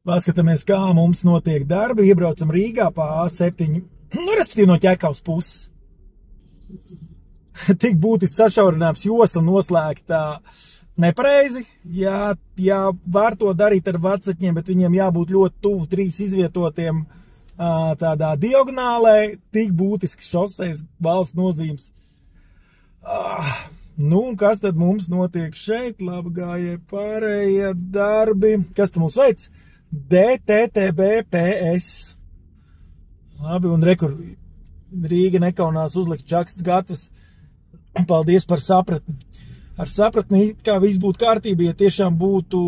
Paskatāmies, kā mums notiek darbi. Iebraucam Rīgā pa A7, respektīvi no Ķekavas puses. Tik būtiski sašaurināms josla noslēgta nepareizi. Jā, var to darīt ar vecakņiem, bet viņiem jābūt ļoti tuvu 3 izvietotiem tādā diagonālē. Tik būtisks šoseis valsts nozīmes. Nu, un kas tad mums notiek šeit? Labi gājēji pārējie darbi. Kas tad mums veic? DTTBPS. Labi, un rekur Rīga nekaunās uzlikt čakstas gatavas. Paldies par sapratni. Ar sapratni, kā viss būtu kārtībā, ja tiešām būtu,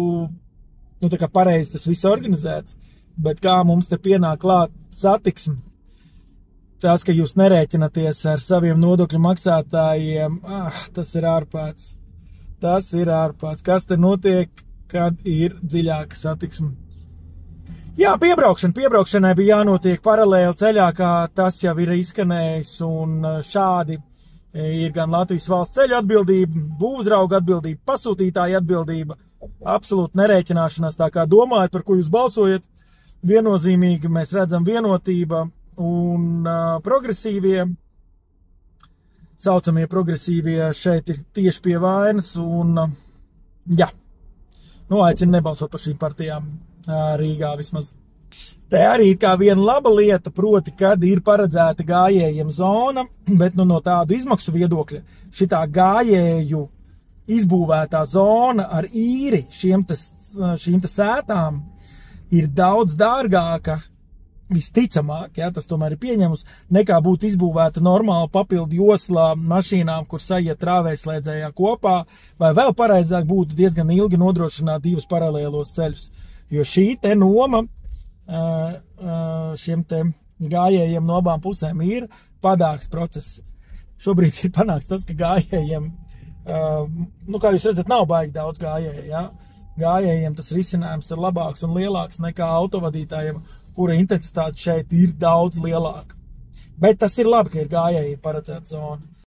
nu, tā kā pareizi tas viss organizēts. Bet kā mums te pienāk klāt satiksmi, tas, ka jūs nerēķinaties ar saviem nodokļu maksātājiem, tas ir ārprāts. Tas ir ārprāts. Kas te notiek, kad ir dziļāka satiksme? Jā, piebraukšanai bija jānotiek paralēli ceļā, kā tas jau ir izskanējis, un šādi ir gan Latvijas valsts ceļu atbildība, būvuzrauga atbildība, pasūtītāja atbildība, absolūti nerēķināšanās, tā kā domājat, par ko jūs balsojat, viennozīmīgi mēs redzam vienotība un progresīvie, saucamie progresīvie šeit ir tieši pie vainas, un jā, nu aicinu nebalsot par šīm partijām Rīgā vismaz. Te arī kā viena laba lieta, proti, kad ir paredzēta gājējiem zona, bet nu, no tādu izmaksu viedokļa šitā gājēju izbūvētā zona ar īri šīm te sētām ir daudz dārgāka, visticamāk, ja, tas tomēr ir pieņemus, nekā būtu izbūvēta normāla papildu joslā mašīnām, kur sajiet trāvējslēdzējā kopā, vai vēl pareizāk būtu diezgan ilgi nodrošināt 2 paralēlos ceļus. Jo šī te noma šiem te gājējiem no abām pusēm ir padārgs process. Šobrīd ir panāks tas, ka gājējiem, nu kā jūs redzat, nav baigi daudz gājēju, ja? Gājējiem tas risinājums ir labāks un lielāks nekā autovadītājiem, kura intensitāte šeit ir daudz lielāka. Bet tas ir labi, ka ir gājēji paredzēta zona.